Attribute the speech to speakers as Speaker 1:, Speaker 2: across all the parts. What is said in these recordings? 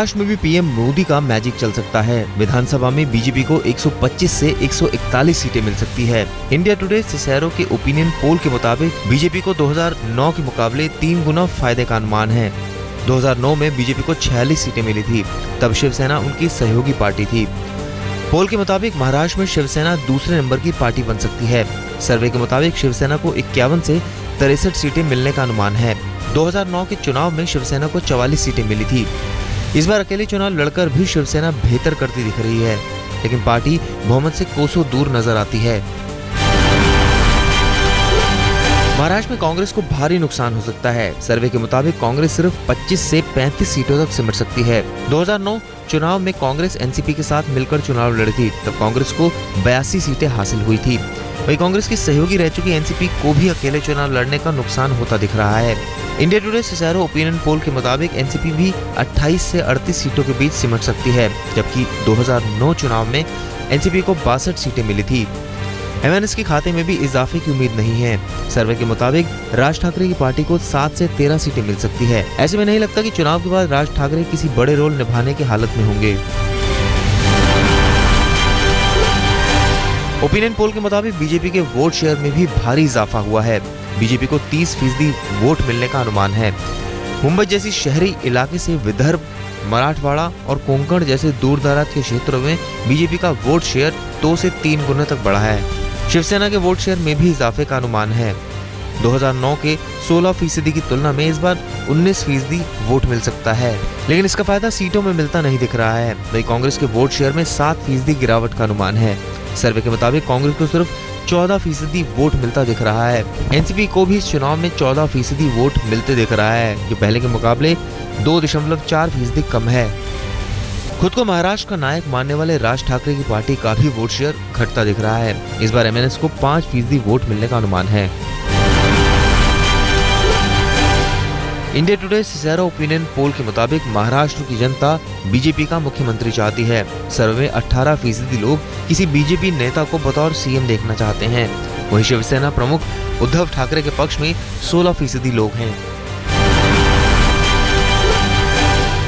Speaker 1: महाराष्ट्र में भी पीएम मोदी का मैजिक चल सकता है। विधानसभा में बीजेपी को 125 से 141 सीटें मिल सकती है। इंडिया टुडे सिसेरो के ओपिनियन पोल के मुताबिक बीजेपी को 2009 के मुकाबले 3 गुना फायदे का अनुमान है। 2009 में बीजेपी को 46 सीटें मिली थी, तब शिवसेना उनकी सहयोगी पार्टी थी। पोल के मुताबिक महाराष्ट्र में शिवसेना दूसरे नंबर की पार्टी बन सकती है। सर्वे के मुताबिक शिवसेना को 51 से 63 सीटें मिलने का अनुमान है। 2009 के चुनाव में शिवसेना को 44 सीटें मिली थी। इस बार अकेले चुनाव लड़कर भी शिवसेना बेहतर करती दिख रही है, लेकिन पार्टी बहुमत से कोसों दूर नजर आती है। महाराष्ट्र में कांग्रेस को भारी नुकसान हो सकता है। सर्वे के मुताबिक कांग्रेस सिर्फ 25 से 35 सीटों तक सिमट सकती है। 2009 चुनाव में कांग्रेस एनसीपी के साथ मिलकर चुनाव लड़ी थी, तब कांग्रेस को 82 सीटें हासिल हुई थी। वहीं कांग्रेस की सहयोगी रह चुकी एनसीपी को भी अकेले चुनाव लड़ने का नुकसान होता दिख रहा है। India today Cicero opinion poll के मुताबिक एनसीपी भी 28 से 38 सीटों के बीच सिमट सकती है, जबकि 2009 चुनाव में एनसीपी को 62 सीटें मिली थी। एमएनएस के खाते में भी इजाफे की उम्मीद नहीं है। सर्वे के मुताबिक राज ठाकरे की पार्टी को 7 से 13 सीटें मिल सकती है। ऐसे में नहीं लगता कि चुनाव के बाद राज ठाकरे किसी बड़े रोल निभाने की हालत में होंगे। ओपिनियन पोल के मुताबिक बीजेपी के वोट शेयर में भी भारी इजाफा हुआ है। बीजेपी को 30% वोट मिलने का अनुमान है। मुंबई जैसी शहरी इलाके से विदर्भ, मराठवाड़ा और कोंकण जैसे दूर दराज के क्षेत्रों में बीजेपी का वोट शेयर 2 से 3 गुना तक बढ़ा है। शिवसेना के वोट शेयर में भी इजाफे का अनुमान है। 2009 के 16% की तुलना में इस बार 19% वोट मिल सकता है, लेकिन इसका फायदा सीटों में मिलता नहीं दिख रहा है। वहीं कांग्रेस के वोट शेयर में 7% गिरावट का अनुमान है। सर्वे के मुताबिक कांग्रेस को सिर्फ 14% वोट मिलता दिख रहा है। एनसीपी को भी इस चुनाव में 14% वोट मिलते दिख रहा है, जो पहले के मुकाबले 2.4% कम है। खुद को महाराष्ट्र का नायक मानने वाले राज ठाकरे की पार्टी का भी वोट शेयर घटता दिख रहा है। इस बार एमएनएस को 5% वोट मिलने का अनुमान है। India today Cicero opinion poll के मुताबिक महाराष्ट्र की जनता बीजेपी का मुख्यमंत्री चाहती है। सर्वे में 18% लोग किसी बीजेपी नेता को बतौर सीएम देखना चाहते हैं। वहीं शिवसेना प्रमुख उद्धव ठाकरे के पक्ष में 16% लोग हैं।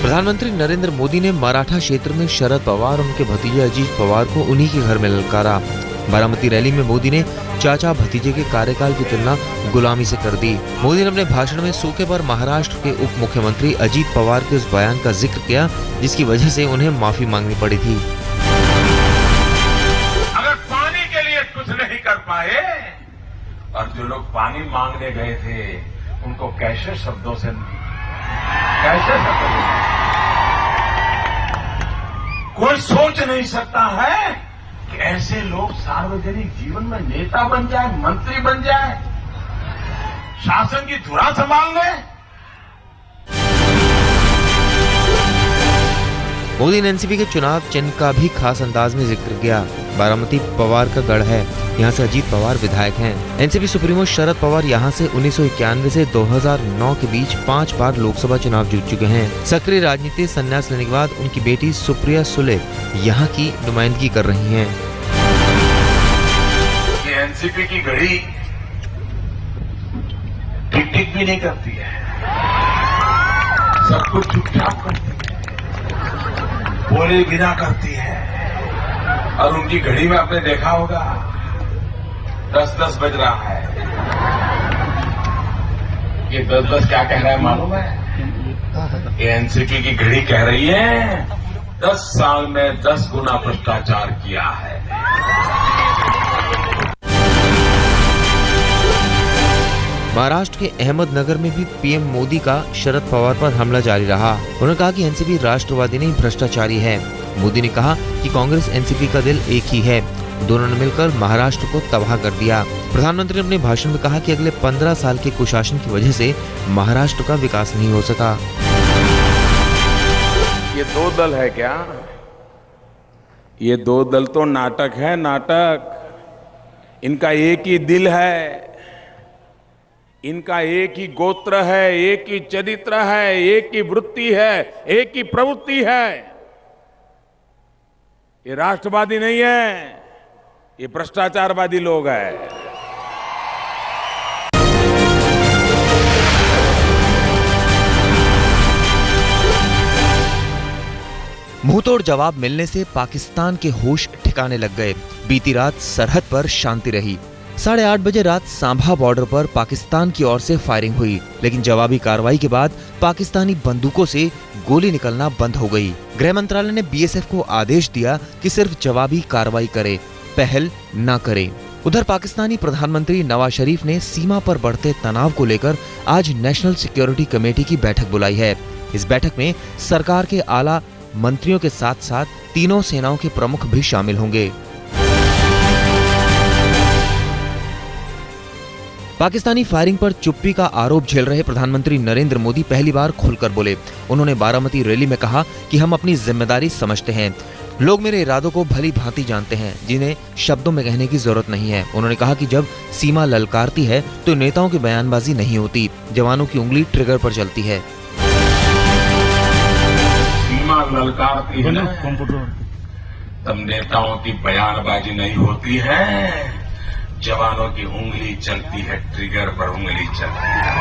Speaker 1: प्रधानमंत्री नरेंद्र मोदी ने मराठा क्षेत्र में शरद पवार और उनके भतीजे अजीत पवार को उन्हीं के घर में ललकारा। बारामती रैली में मोदी ने चाचा भतीजे के कार्यकाल की तुलना गुलामी से कर दी। मोदी ने अपने भाषण में सूखे पर महाराष्ट्र के उप मुख्यमंत्री अजीत पवार के उस बयान का जिक्र किया, जिसकी वजह से उन्हें माफी मांगनी पड़ी थी।
Speaker 2: अगर पानी के लिए कुछ नहीं कर पाए और जो लोग पानी मांगने गए थे उनको कैसे शब्दों से कोई सोच नहीं सकता है कि ऐसे लोग सार्वजनिक जीवन में नेता बन जाए, मंत्री बन जाए, शासन की धुरा संभाल ले।
Speaker 1: मोदी ने एनसीपी के चुनाव चिन्ह का भी खास अंदाज में जिक्र किया। बारामती पवार का गढ़ है, यहाँ से अजीत पवार विधायक हैं। एनसीपी सुप्रीमो शरद पवार यहाँ से 1991 से 2009 के बीच 5 बार लोकसभा चुनाव जीत चुके हैं। सक्रिय राजनीति से संन्यास लेने के बाद उनकी बेटी सुप्रिया सुले यहाँ की नुमाइंदगी कर रही हैं।
Speaker 2: ये एनसीपी की घड़ी टिक टिक भी नहीं करती है, सब कुछ चुपचाप करती है, बोले बिना करती है। और उनकी घड़ी में आपने देखा होगा 10-10 बज रहा है। ये 10-10 क्या कह रहा है मालूम है? ये एनसीपी की घड़ी कह रही है 10 साल में 10 गुना भ्रष्टाचार किया है।
Speaker 1: महाराष्ट्र के अहमदनगर में भी पीएम मोदी का शरद पवार पर हमला जारी रहा। उन्होंने कहा कि एनसीपी राष्ट्रवादी नहीं भ्रष्टाचारी है। मोदी ने कहा कि कांग्रेस एनसीपी का दिल एक ही है, दोनों ने मिलकर महाराष्ट्र को तबाह कर दिया। प्रधानमंत्री ने अपने भाषण में कहा कि अगले 15 साल के कुशासन की वजह से महाराष्ट्र का विकास नहीं हो सका।
Speaker 3: ये 2 दल है क्या? ये 2 दल तो नाटक है, नाटक। इनका एक ही दिल है, इनका एक ही गोत्र है, एक ही चरित्र है, एक ही वृत्ति है, एक ही प्रवृत्ति है। ये राष्ट्रवादी नहीं है, ये भ्रष्टाचारवादी लोग हैं।
Speaker 1: मुंहतोड़ जवाब मिलने से पाकिस्तान के होश ठिकाने लग गए। बीती रात सरहद पर शांति रही। 8:30 बजे रात सांभा बॉर्डर पर पाकिस्तान की ओर से फायरिंग हुई, लेकिन जवाबी कार्रवाई के बाद पाकिस्तानी बंदूकों से गोली निकलना बंद हो गई। गृह मंत्रालय ने बीएसएफ को आदेश दिया कि सिर्फ जवाबी कार्रवाई करे, पहल न करे। उधर पाकिस्तानी प्रधानमंत्री नवाज शरीफ ने सीमा पर बढ़ते तनाव को लेकर आज नेशनल सिक्योरिटी कमेटी की बैठक बुलाई है। इस बैठक में सरकार के आला मंत्रियों के साथ साथ तीनों सेनाओं के प्रमुख भी शामिल होंगे। पाकिस्तानी फायरिंग पर चुप्पी का आरोप झेल रहे प्रधानमंत्री नरेंद्र मोदी पहली बार खुलकर बोले। उन्होंने बारामती रैली में कहा कि हम अपनी जिम्मेदारी समझते हैं। लोग मेरे इरादों को भली भांति जानते हैं, जिन्हें शब्दों में कहने की जरूरत नहीं है। उन्होंने कहा कि जब सीमा ललकारती है तो नेताओं की बयानबाजी नहीं होती, जवानों की उंगली ट्रिगर पर चलती है।
Speaker 2: सीमा ललकारती है तब नेताओं की बयानबाजी नहीं होती है, जवानों की उंगली चलती है, ट्रिगर पर उंगली चलती है।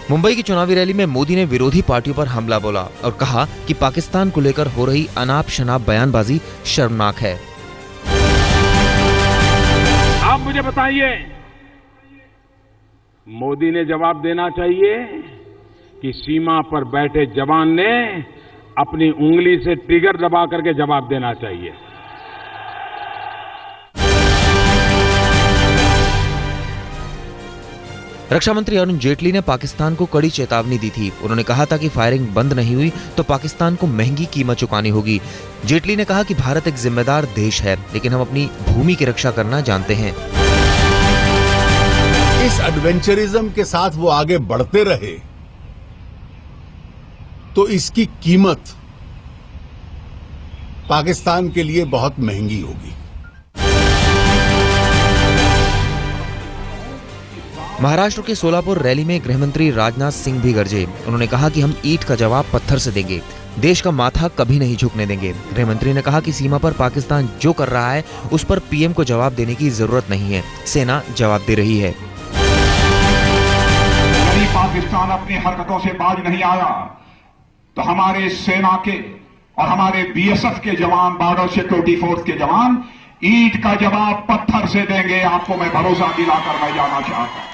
Speaker 1: मुंबई की चुनावी रैली में मोदी ने विरोधी पार्टियों पर हमला बोला और कहा कि पाकिस्तान को लेकर हो रही अनाप शनाप बयानबाजी शर्मनाक है।
Speaker 3: आप मुझे बताइए, मोदी ने जवाब देना चाहिए कि सीमा पर बैठे जवान ने अपनी उंगली से ट्रिगर दबा करके जवाब देना चाहिए।
Speaker 1: रक्षा मंत्री अरुण जेटली ने पाकिस्तान को कड़ी चेतावनी दी थी। उन्होंने कहा था कि फायरिंग बंद नहीं हुई तो पाकिस्तान को महंगी कीमत चुकानी होगी। जेटली ने कहा कि भारत एक जिम्मेदार देश है, लेकिन हम अपनी भूमि की रक्षा करना जानते हैं।
Speaker 4: इस एडवेंचरिज्म के साथ वो आगे बढ़ते रहे तो इसकी कीमत पाकिस्तान के लिए बहुत महंगी होगी।
Speaker 1: महाराष्ट्र के सोलापुर रैली में गृहमंत्री राजनाथ सिंह भी गरजे। उन्होंने कहा कि हम ईंट का जवाब पत्थर से देंगे, देश का माथा कभी नहीं झुकने देंगे। गृहमंत्री ने कहा कि सीमा पर पाकिस्तान जो कर रहा है उस पर पीएम को जवाब देने की जरूरत नहीं है, सेना जवाब दे रही है।
Speaker 5: यदि पाकिस्तान अपनी हरकतों से बाज नहीं आया तो हमारे सेना के और हमारे बीएसएफ के जवान, बॉर्डर सिक्योरिटी फोर्स के जवान ईंट का जवाब पत्थर से देंगे। आपको मैं भरोसा दिलाकर मैं जाना चाहता हूं।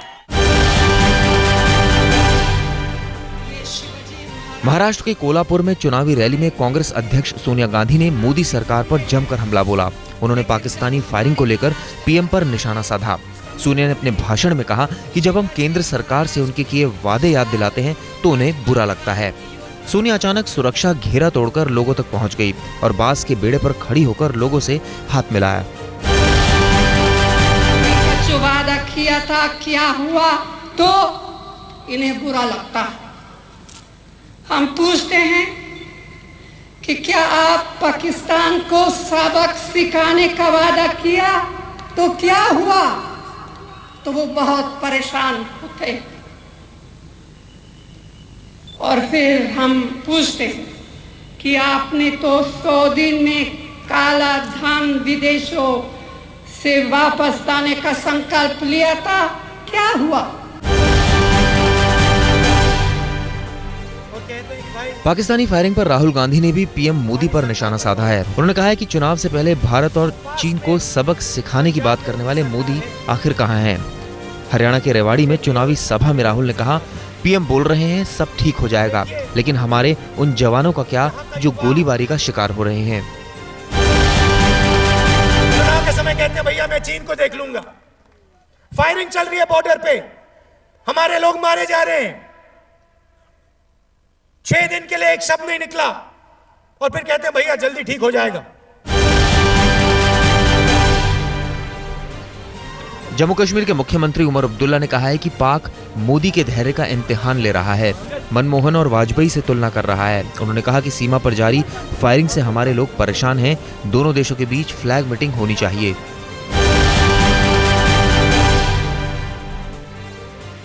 Speaker 1: महाराष्ट्र के कोल्हापुर में चुनावी रैली में कांग्रेस अध्यक्ष सोनिया गांधी ने मोदी सरकार पर जमकर हमला बोला। उन्होंने पाकिस्तानी फायरिंग को लेकर पीएम पर निशाना साधा। सोनिया ने अपने भाषण में कहा कि जब हम केंद्र सरकार से उनके किए वादे याद दिलाते हैं तो उन्हें बुरा लगता है। सोनिया अचानक सुरक्षा घेरा तोड़कर लोगों तक पहुंच गई और बांस के बेड़े पर खड़ी होकर लोगों से हाथ मिलाया।
Speaker 6: जो वादा किया था क्या हुआ तो इन्हें बुरा लगता है। हम पूछते हैं कि क्या आप पाकिस्तान को सबक सिखाने का वादा किया तो क्या हुआ, तो वो बहुत परेशान होते हैं। और फिर हम पूछते हैं कि आपने तो 100 दिन में काला धन विदेशों से वापस लाने का संकल्प लिया था, क्या हुआ?
Speaker 1: पाकिस्तानी फायरिंग पर राहुल गांधी ने भी पीएम मोदी पर निशाना साधा है। उन्होंने कहा है कि चुनाव से पहले भारत और चीन को सबक सिखाने की बात करने वाले मोदी आखिर कहां हैं। हरियाणा के रेवाड़ी में चुनावी सभा में राहुल ने कहा, पीएम बोल रहे हैं सब ठीक हो जाएगा, लेकिन हमारे उन जवानों का क्या जो गोलीबारी का शिकार हो रहे हैं।
Speaker 7: चुनाव के समय कहते हैं भैया मैं चीन को देख लूंगा। फायरिंग चल रही है बॉर्डर पे, हमारे लोग मारे जा रहे हैं। 6 दिन के लिए एक शब्द नहीं निकला और फिर कहते हैं भैया जल्दी ठीक हो जाएगा।
Speaker 1: जम्मू कश्मीर के मुख्यमंत्री उमर अब्दुल्ला ने कहा है कि पाक मोदी के धैर्य का इम्तिहान ले रहा है, मनमोहन और वाजपेयी से तुलना कर रहा है। उन्होंने कहा कि सीमा पर जारी फायरिंग से हमारे लोग परेशान हैं, दोनों देशों के बीच फ्लैग मीटिंग होनी चाहिए।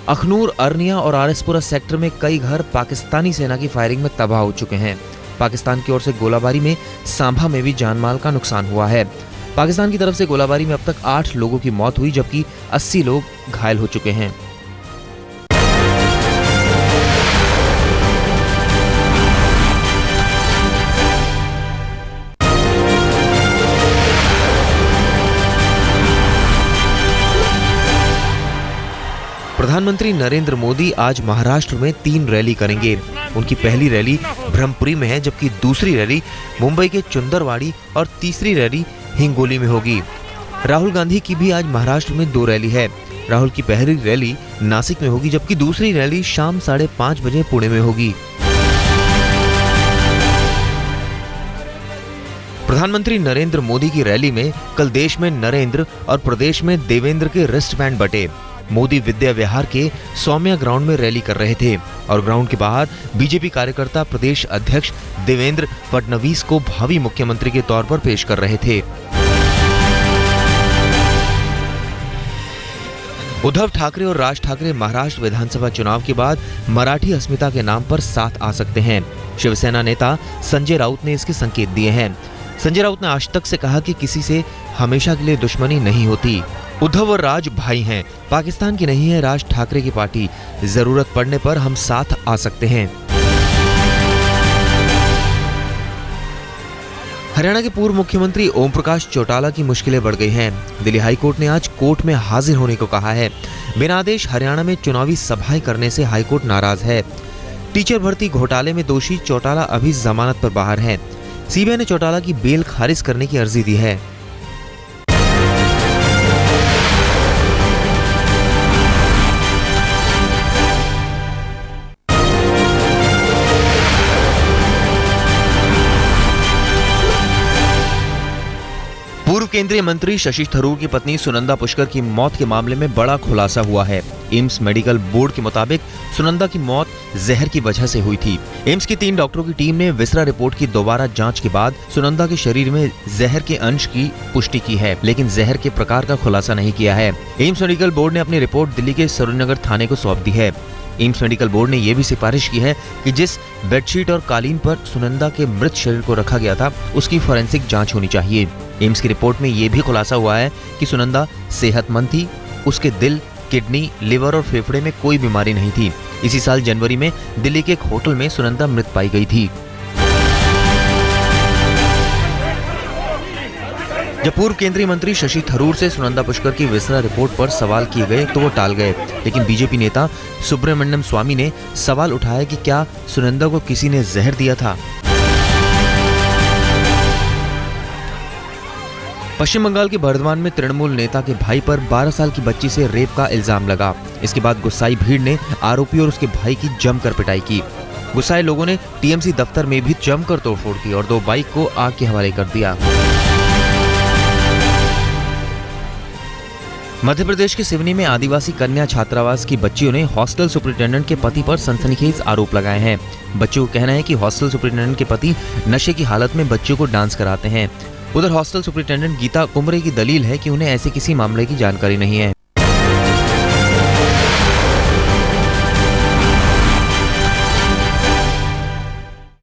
Speaker 1: अखनूर, अरनिया और आरएसपुरा सेक्टर में कई घर पाकिस्तानी सेना की फायरिंग में तबाह हो चुके हैं। पाकिस्तान की ओर से गोलाबारी में सांभा में भी जानमाल का नुकसान हुआ है। पाकिस्तान की तरफ से गोलाबारी में अब तक 8 लोगों की मौत हुई, जबकि 80 लोग घायल हो चुके हैं। प्रधानमंत्री नरेंद्र मोदी आज महाराष्ट्र में 3 रैली करेंगे। उनकी पहली रैली ब्रह्मपुरी में है, जबकि दूसरी रैली मुंबई के चुंदरवाड़ी और तीसरी रैली हिंगोली में होगी। राहुल गांधी की भी आज महाराष्ट्र में 2 रैली है। राहुल की पहली रैली नासिक में होगी, जबकि दूसरी रैली शाम 5:30 बजे पुणे में होगी। प्रधानमंत्री नरेंद्र मोदी की रैली में कल देश में नरेंद्र और प्रदेश में देवेंद्र के रिस्ट बैंड बटे। मोदी विद्या विहार के सौम्या ग्राउंड में रैली कर रहे थे और ग्राउंड के बाहर बीजेपी कार्यकर्ता प्रदेश अध्यक्ष देवेंद्र फडणवीस को भावी मुख्यमंत्री के तौर पर पेश कर रहे थे। उद्धव ठाकरे और राज ठाकरे महाराष्ट्र विधानसभा चुनाव के बाद मराठी अस्मिता के नाम पर साथ आ सकते हैं। शिवसेना नेता संजय राउत ने इसके संकेत दिए हैं। संजय राउत ने आज तक से कहा कि किसी से हमेशा के लिए दुश्मनी नहीं होती। उद्धव और राज भाई हैं, पाकिस्तान की नहीं है राज ठाकरे की पार्टी। जरूरत पड़ने पर हम साथ आ सकते हैं। हरियाणा के पूर्व मुख्यमंत्री ओम प्रकाश चौटाला की मुश्किलें बढ़ गई हैं। दिल्ली हाईकोर्ट ने आज कोर्ट में हाजिर होने को कहा है। बिना आदेश हरियाणा में चुनावी सभाएं करने से हाईकोर्ट नाराज है। टीचर भर्ती घोटाले में दोषी चौटाला अभी जमानत पर बाहर हैं। सीबीआई ने चौटाला की बेल खारिज करने की अर्जी दी है। पूर्व केंद्रीय मंत्री शशि थरूर की पत्नी सुनंदा पुष्कर की मौत के मामले में बड़ा खुलासा हुआ है। एम्स मेडिकल बोर्ड के मुताबिक सुनंदा की मौत जहर की वजह से हुई थी। एम्स की 3 डॉक्टरों की टीम ने विसरा रिपोर्ट की दोबारा जांच के बाद सुनंदा के शरीर में जहर के अंश की पुष्टि की है, लेकिन जहर के प्रकार का खुलासा नहीं किया है। एम्स मेडिकल बोर्ड ने अपनी रिपोर्ट दिल्ली के सरूरनगर थाने को सौंप दी है। एम्स मेडिकल बोर्ड ने यह भी सिफारिश की है कि जिस बेडशीट और कालीन पर सुनंदा के मृत शरीर को रखा गया था, उसकी फोरेंसिक जांच होनी चाहिए। एम्स की रिपोर्ट में यह भी खुलासा हुआ है कि सुनंदा सेहतमंद थी। उसके दिल, किडनी, लिवर और फेफड़े में कोई बीमारी नहीं थी। इसी साल जनवरी में दिल्ली के एक होटल में सुनंदा मृत पाई गई थी। जब पूर्व केंद्रीय मंत्री शशि थरूर से सुनंदा पुष्कर की विसरा रिपोर्ट पर सवाल किए गए तो वो टाल गए, लेकिन बीजेपी नेता सुब्रमण्यम स्वामी ने सवाल उठाया कि क्या सुनंदा को किसी ने जहर दिया था। पश्चिम बंगाल के बर्धमान में तृणमूल नेता के भाई पर 12 साल की बच्ची से रेप का इल्जाम लगा। इसके बाद गुस्साई भीड़ ने आरोपी और उसके भाई की जमकर पिटाई की। गुस्साए लोगों ने टीएमसी दफ्तर में भी जमकर तोड़फोड़ की और 2 बाइक को आग के हवाले कर दिया। मध्य प्रदेश के सिवनी में आदिवासी कन्या छात्रावास की बच्चियों ने हॉस्टल सुपरिटेंडेंट के पति पर सनसनीखेज आरोप लगाए हैं। बच्चों का कहना है कि हॉस्टल सुपरिटेंडेंट के पति नशे की हालत में बच्चों को डांस कराते हैं। उधर हॉस्टल सुपरिटेंडेंट गीता कुमरे की दलील है कि उन्हें ऐसे किसी मामले की जानकारी नहीं है।